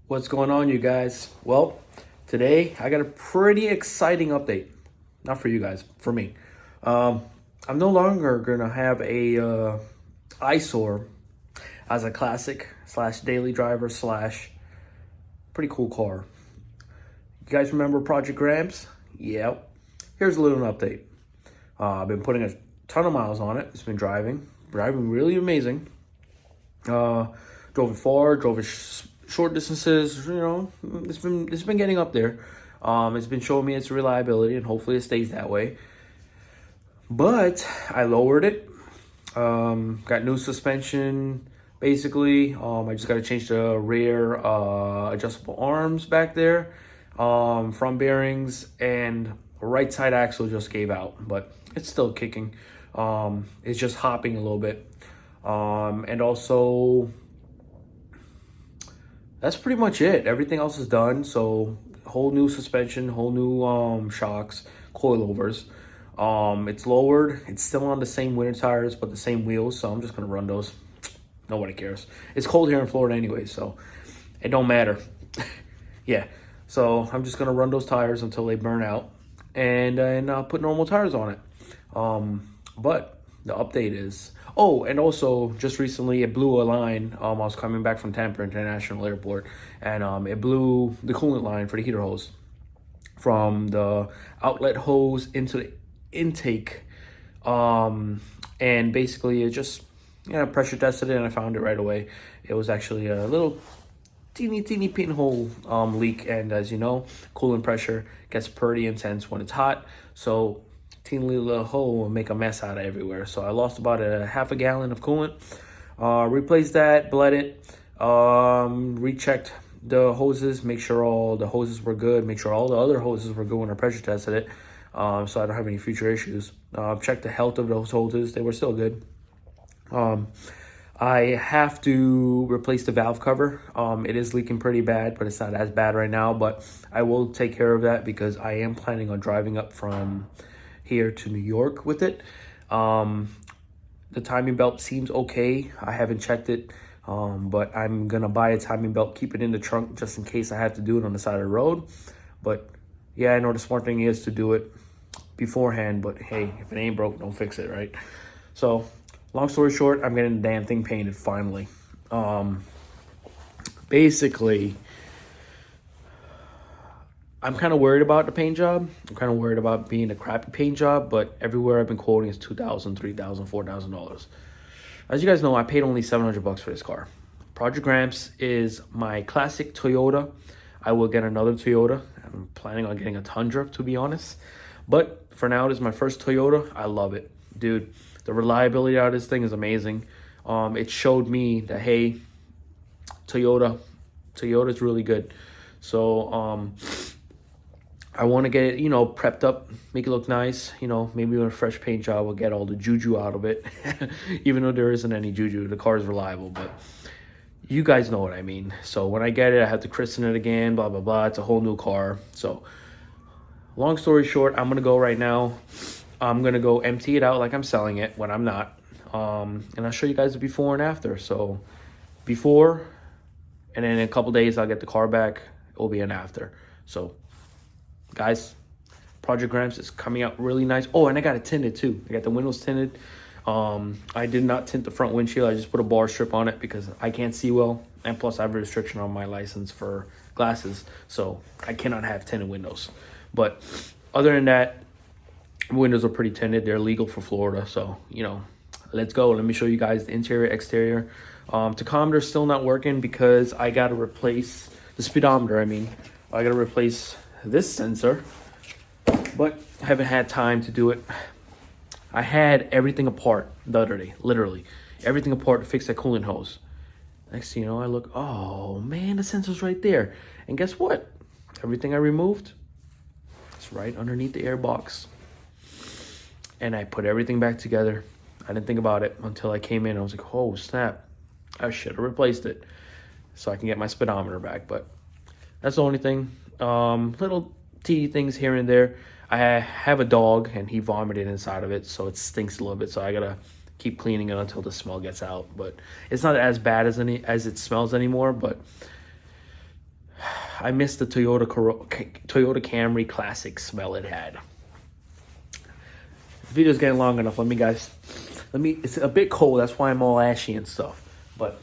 What's going on, you guys? Well, today I got a pretty exciting update. Not for you guys, for me. Um, I'm no longer gonna have a eyesore as a classic slash daily driver slash pretty cool car. You guys remember Project Gramps? Yep. Here's a little update. I've been putting a ton of miles on it. It's been driving really amazing. Drove it far, drove it short distances. It's been getting up there. It's been showing me its reliability, and hopefully it stays that way. But I lowered it. Got new suspension. Basically, I just got to change the rear adjustable arms back there, front bearings, and right side axle just gave out, but it's still kicking. It's just hopping a little bit. And also, that's pretty much it. Everything else is done. So whole new suspension, whole new shocks, coilovers. It's lowered. It's still on the same winter tires, but the same wheels. So I'm just gonna run those. Nobody cares. It's cold here in Florida anyway, so it don't matter. Yeah. So I'm just gonna run those tires until they burn out, and put normal tires on it. But the update is, oh, and also just recently it blew a line. I was coming back from Tampa International Airport, and it blew the coolant line for the heater hose from the outlet hose into the intake. And basically it just, pressure tested it, and I found it right away. It was actually a little teeny pinhole leak, and as you know, coolant pressure gets pretty intense when it's hot. So teeny little hole will make a mess out of everywhere. So I lost about a half a gallon of coolant. Replaced that, bled it, rechecked the hoses, make sure all the hoses were good, make sure all the other hoses were good when I pressure tested it, so I don't have any future issues. Checked the health of those hoses, they were still good. I have to replace the valve cover. It is leaking pretty bad, but it's not as bad right now, but I will take care of that because I am planning on driving up from here to New York with it. The timing belt seems okay. I haven't checked it, but I'm gonna buy a timing belt, keep it in the trunk just in case I have to do it on the side of the road. But yeah, I know the smart thing is to do it beforehand, but hey, if it ain't broke, don't fix it, right? So long story short, I'm getting the damn thing painted finally. Basically, I'm kind of worried about the paint job. I'm kind of worried about being a crappy paint job, but everywhere I've been quoting is $2,000, $3,000, $4,000. As you guys know, I paid only $700 for this car. Project Gramps is my classic Toyota. I will get another Toyota. I'm planning on getting a Tundra, to be honest. But for now, it is my first Toyota. I love it. Dude, the reliability out of this thing is amazing. It showed me that, hey, Toyota's really good. So, I want to get it, prepped up, make it look nice. Maybe with a fresh paint job, we'll get all the juju out of it. Even though there isn't any juju, the car is reliable, but you guys know what I mean. So when I get it, I have to christen it again, blah, blah, blah. It's a whole new car. So long story short, I'm going to go right now. I'm going to go empty it out like I'm selling it when I'm not. And I'll show you guys the before and after. So before, and then in a couple days, I'll get the car back. It will be an after. So guys, Project Gramps is coming out really nice. Oh, and I got it tinted too. I got the windows tinted. I did not tint the front windshield. I just put a bar strip on it because I can't see well. And plus I have a restriction on my license for glasses. So I cannot have tinted windows. But other than that, windows are pretty tinted. They're legal for Florida. So, let's go. Let me show you guys the interior, exterior. Tachometer's still not working because I got to replace the speedometer. I got to replace this sensor, but I haven't had time to do it. I had everything apart the other day, literally everything apart to fix that coolant hose. Next thing you know, I look, oh man, the sensor's right there. And guess what? Everything I removed, it's right underneath the air box. And I put everything back together. I didn't think about it until I came in. I was like, oh snap, I should have replaced it so I can get my speedometer back. But that's the only thing. Little teeny things here and there. I have a dog and he vomited inside of it, so it stinks a little bit. So I gotta keep cleaning it until the smell gets out. But it's not as bad as it smells anymore. But I missed the Toyota Camry Classic smell it had. The video's getting long enough. It's a bit cold. That's why I'm all ashy and stuff. But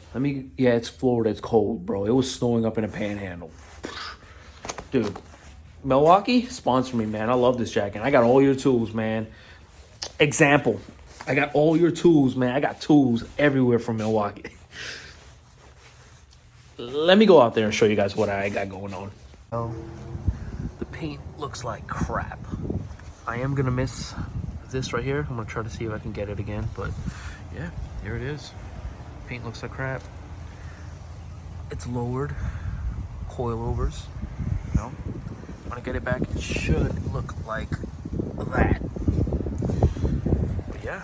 yeah, it's Florida. It's cold, bro. It was snowing up in a panhandle. Dude, Milwaukee, sponsor me, man. I love this jacket. I got all your tools, man. Example. I got all your tools, man. I got tools everywhere from Milwaukee. Let me go out there and show you guys what I got going on. Oh, the paint looks like crap. I am gonna miss this right here. I'm gonna try to see if I can get it again, but yeah, here it is. Paint looks like crap. It's lowered, coilovers. You know, when I get it back, it should look like that. But yeah.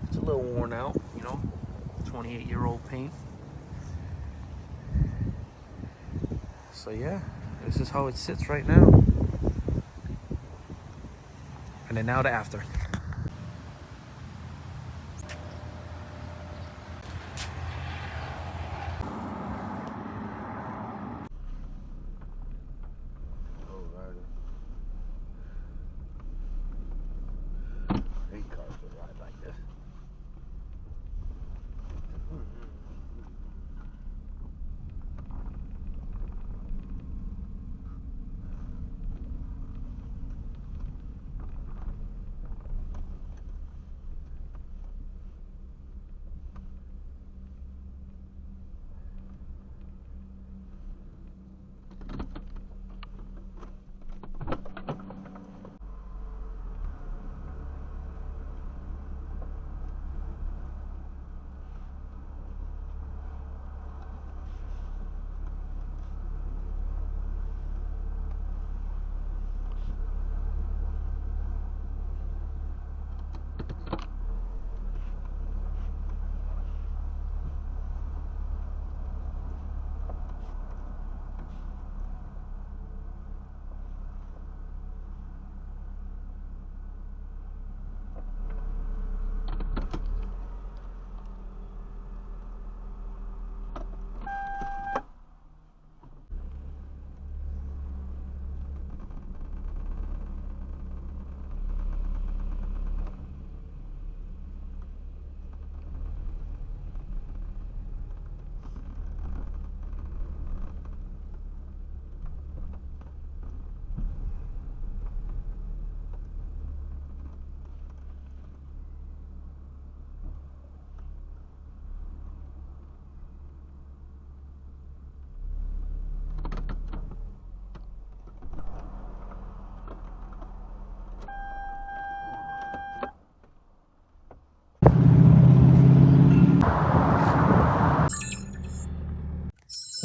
It's a little worn out, you know, 28-year-old paint. So yeah, this is how it sits right now. And then now the after.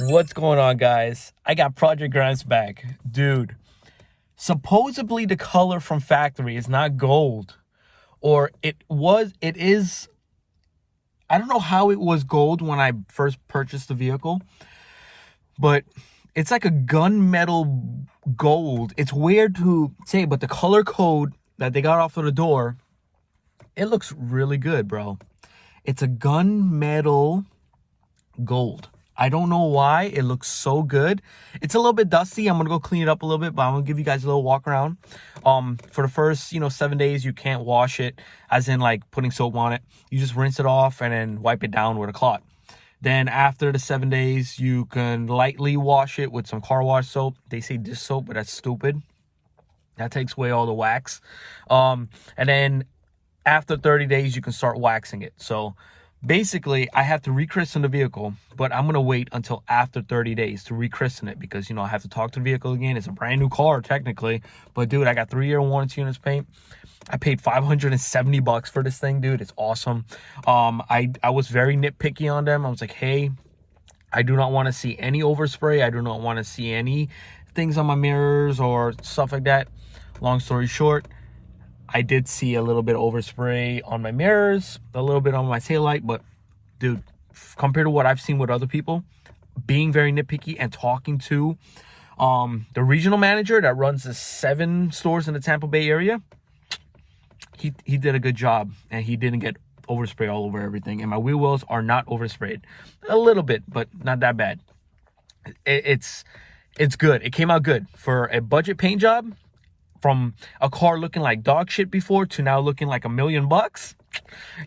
What's going on, guys? I got Project Gramps back. Dude, supposedly the color from factory is not gold. Or it is, I don't know how it was gold when I first purchased the vehicle. But it's like a gunmetal gold. It's weird to say, but the color code that they got off of the door, it looks really good, bro. It's a gunmetal gold. I don't know why. It looks so good. It's a little bit dusty. I'm going to go clean it up a little bit, but I'm going to give you guys a little walk around. For the first, 7 days, you can't wash it, as in like putting soap on it. You just rinse it off and then wipe it down with a cloth. Then after the 7 days, you can lightly wash it with some car wash soap. They say dish soap, but that's stupid. That takes away all the wax. And then after 30 days, you can start waxing it. So basically, I have to rechristen the vehicle, but I'm going to wait until after 30 days to rechristen it because, I have to talk to the vehicle again. It's a brand new car, technically. But, dude, I got 3-year warranty on this paint. I paid $570 for this thing, dude. It's awesome. I was very nitpicky on them. I was like, hey, I do not want to see any overspray. I do not want to see any things on my mirrors or stuff like that. Long story short, I did see a little bit of overspray on my mirrors, a little bit on my taillight, but dude, compared to what I've seen with other people, being very nitpicky and talking to the regional manager that runs the 7 stores in the Tampa Bay area, he did a good job, and he didn't get overspray all over everything. And my wheel wells are not oversprayed, a little bit, but not that bad. It's good. It came out good for a budget paint job. From a car looking like dog shit before to now looking like $1 million.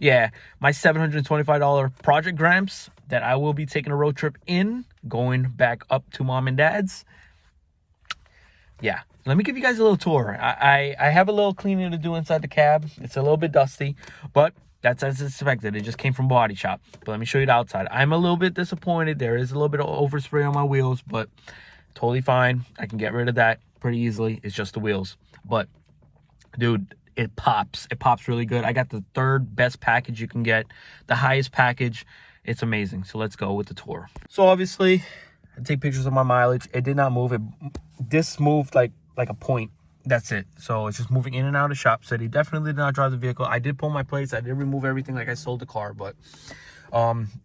Yeah, my $725 project Gramps that I will be taking a road trip in, going back up to mom and dad's. Yeah, let me give you guys a little tour. I have a little cleaning to do inside the cab. It's a little bit dusty, but that's as expected. It just came from body shop. But let me show you the outside. I'm a little bit disappointed. There is a little bit of overspray on my wheels, but totally fine. I can get rid of that pretty easily. It's just the wheels. But dude, it pops. It pops really good. I got the 3rd best package you can get, the highest package. It's amazing. So let's go with the tour. So obviously, I take pictures of my mileage. It did not move. This moved like a point. That's it. So it's just moving in and out of Shop City. Definitely did not drive the vehicle. I did pull my plates. I did remove everything like I sold the car. But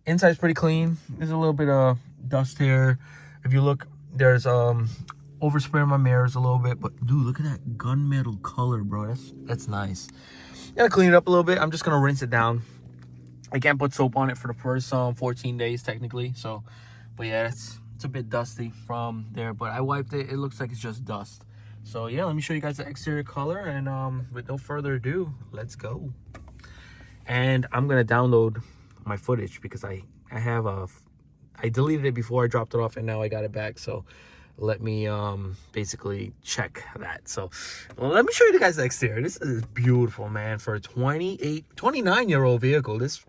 inside's pretty clean. There's a little bit of dust here. If you look, there's overspray on my mirrors a little bit, but dude, look at that gunmetal color, bro. That's nice. Gotta clean it up a little bit. I'm just gonna rinse it down. I can't put soap on it for the first 14 days technically. So, but yeah, it's a bit dusty from there. But I wiped it. It looks like it's just dust. So yeah, let me show you guys the exterior color. And with no further ado, let's go. And I'm gonna download my footage because I deleted it before I dropped it off, and now I got it back. So let me basically check that. So let me show you guys the exterior. This is beautiful, man. For a 29-year-old vehicle, this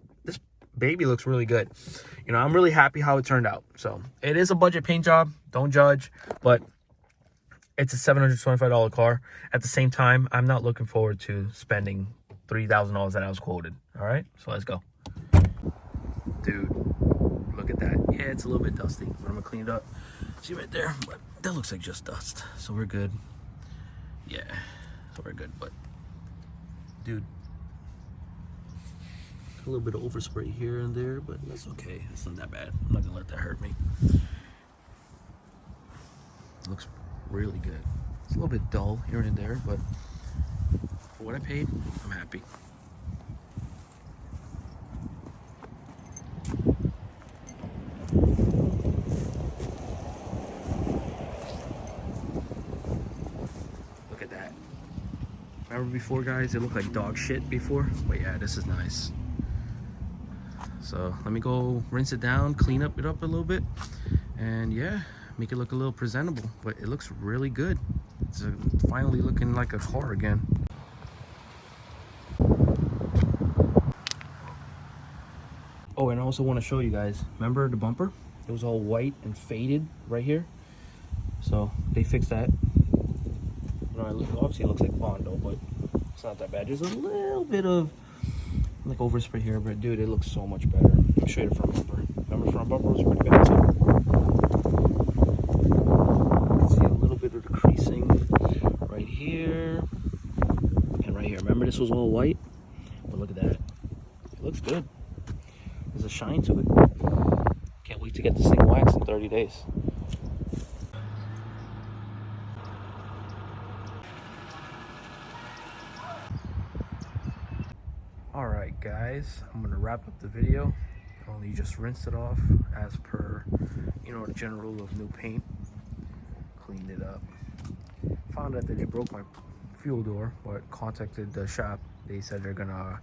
baby looks really good. You know, I'm really happy how it turned out. So it is a budget paint job, don't judge, but it's a $725 car. At the same time, I'm not looking forward to spending $3,000 that I was quoted. All right, so let's go. Dude, look at that. Yeah, it's a little bit dusty, but I'm gonna clean it up. See right there, but that looks like just dust, so we're good. Yeah, so we're good. But dude, a little bit of overspray here and there, but that's okay. It's not that bad. I'm not gonna let that hurt me. It looks really good. It's a little bit dull here and there, but for what I paid, I'm happy. Remember before, guys, it looked like dog shit before, but yeah, this is nice. So let me go rinse it down, clean it up a little bit, and yeah, make it look a little presentable. But it looks really good. It's finally looking like a car again. Oh, and I also want to show you guys, remember the bumper? It was all white and faded right here. So they fixed that. Obviously it looks like Bondo, but it's not that bad. There's a little bit of like overspray here, but dude, it looks so much better. I'll show you the front bumper. Remember, front bumper was pretty bad too. You can see a little bit of the creasing right here and right here. Remember, this was all white, but look at that. It looks good. There's a shine to it. Can't wait to get this thing waxed in 30 days. Alright guys, I'm gonna wrap up the video. Only just rinsed it off as per, you know, the general rule of new paint. Cleaned it up. Found out that they broke my fuel door, but contacted the shop. They said they're gonna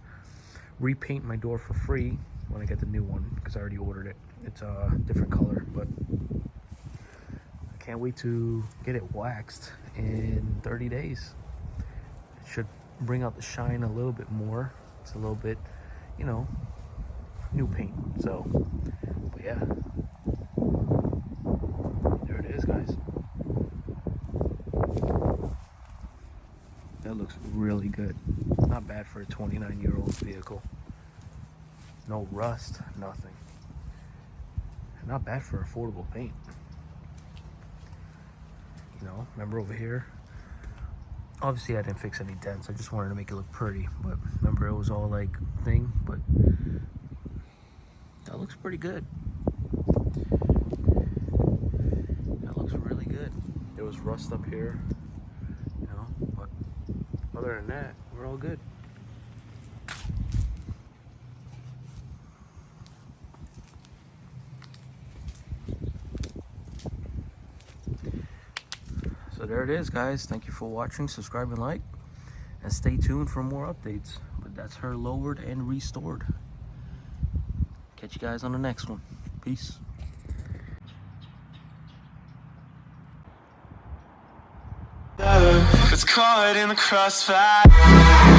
repaint my door for free when I get the new one, because I already ordered it. It's a different color, but I can't wait to get it waxed in 30 days. It should bring out the shine a little bit more. It's a little bit, you know, new paint. So, but yeah, there it is, guys. That looks really good. Not bad for a 29-year-old vehicle. No rust, nothing. Not bad for affordable paint. You know, remember over here? Obviously I didn't fix any dents. I just wanted to make it look pretty. But remember, it was all like thing, but that looks pretty good. That looks really good. There was rust up here, you know, but other than that, we're all good. there it is, guys. Thank you for watching. Subscribe and like, and stay tuned for more updates. But that's her lowered and restored. Catch you guys on the next one. Peace. It's caught in the crossfire.